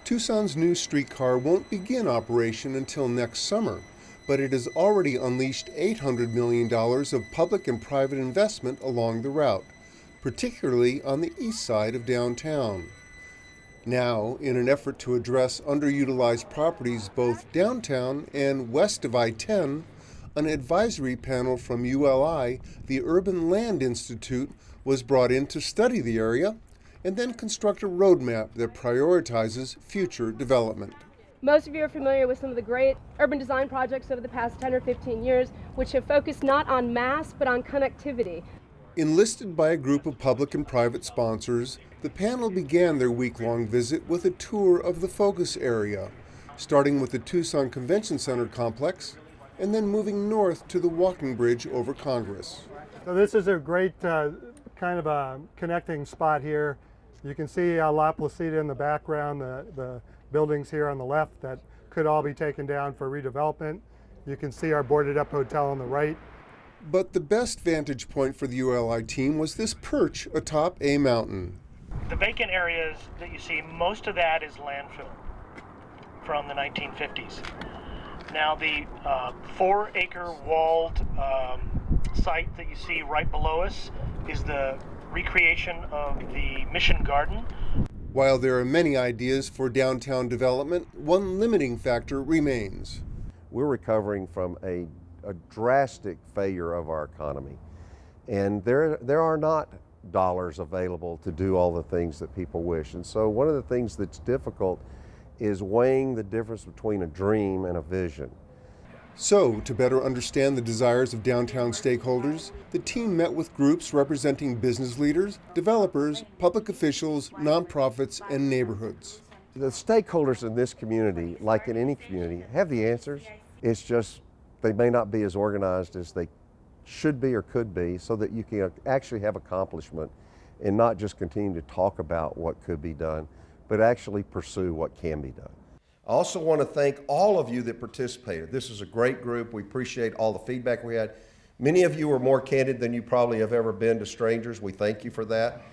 Tucson's new streetcar won't begin operation until next summer, but it has already unleashed $800 million of public and private investment along the route, particularly on the east side of downtown. Now, in an effort to address underutilized properties both downtown and west of I-10, an advisory panel from ULI, the Urban Land Institute, was brought in to study the area and then construct a roadmap that prioritizes future development. Most of you are familiar with some of the great urban design projects over the past 10 or 15 years, which have focused not on mass, but on connectivity. Enlisted by a group of public and private sponsors, the panel began their week-long visit with a tour of the focus area, starting with the Tucson Convention Center complex and then moving north to the walking bridge over Congress. So this is a great kind of a connecting spot here. You can see La Placida in the background, the buildings here on the left that could all be taken down for redevelopment. You can see our boarded up hotel on the right. But the best vantage point for the ULI team was this perch atop a mountain. The vacant areas that you see, most of that is landfill from the 1950s. Now the 4-acre walled site that you see right below us is the recreation of the Mission Garden. While there are many ideas for downtown development, one limiting factor remains. We're recovering from a drastic failure of our economy. And there are not dollars available to do all the things that people wish. And so one of the things that's difficult is weighing the difference between a dream and a vision. So, to better understand the desires of downtown stakeholders, the team met with groups representing business leaders, developers, public officials, nonprofits, and neighborhoods. The stakeholders in this community, like in any community, have the answers. It's just they may not be as organized as they should be or could be, so that you can actually have accomplishment and not just continue to talk about what could be done, but actually pursue what can be done. I also want to thank all of you that participated. This is a great group. We appreciate all the feedback we had. Many of you were more candid than you probably have ever been to strangers. We thank you for that.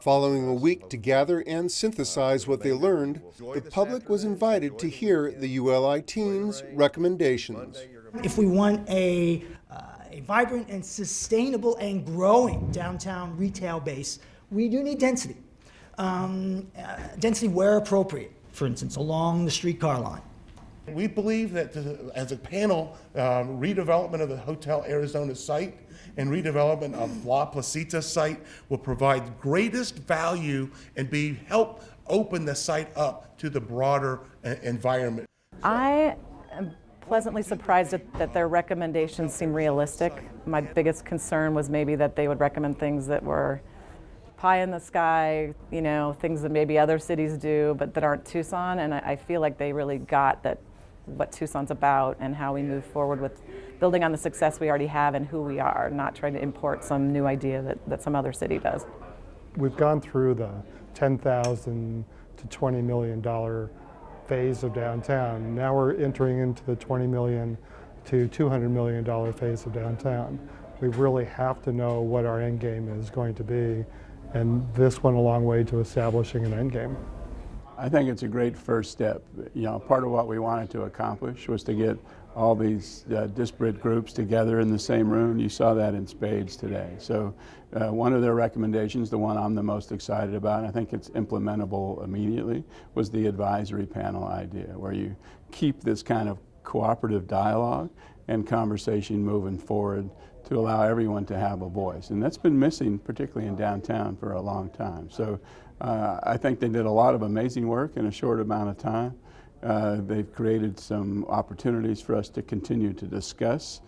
Following a week to gather and synthesize what they learned, the public was invited to hear the ULI team's recommendations. If we want a vibrant and sustainable and growing downtown retail base, we do need density. Density where appropriate, for instance, along the streetcar line. We believe that as a panel, redevelopment of the Hotel Arizona site and redevelopment of La Placita site will provide greatest value and help open the site up to the broader environment. I am pleasantly surprised that their recommendations seem realistic. My biggest concern was maybe that they would recommend things that were pie in the sky, you know, things that maybe other cities do but that aren't Tucson, and I feel like they really got that what Tucson's about and how we move forward with building on the success we already have and who we are, not trying to import some new idea that some other city does. We've gone through the $10,000 to $20 million phase of downtown. Now we're entering into the $20 million to $200 million phase of downtown. We really have to know what our end game is going to be, and this went a long way to establishing an end game. I think it's a great first step. You know, part of what we wanted to accomplish was to get all these disparate groups together in the same room. You saw that in spades today. So one of their recommendations, the one I'm the most excited about, and I think it's implementable immediately, was the advisory panel idea, where you keep this kind of cooperative dialogue and conversation moving forward to allow everyone to have a voice. And that's been missing, particularly in downtown, for a long time. So I think they did a lot of amazing work in a short amount of time. They've created some opportunities for us to continue to discuss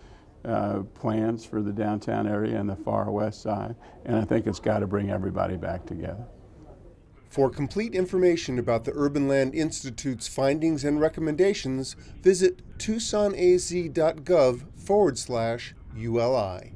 plans for the downtown area and the far west side, and I think it's got to bring everybody back together. For complete information about the Urban Land Institute's findings and recommendations, visit tucsonaz.gov/ULI.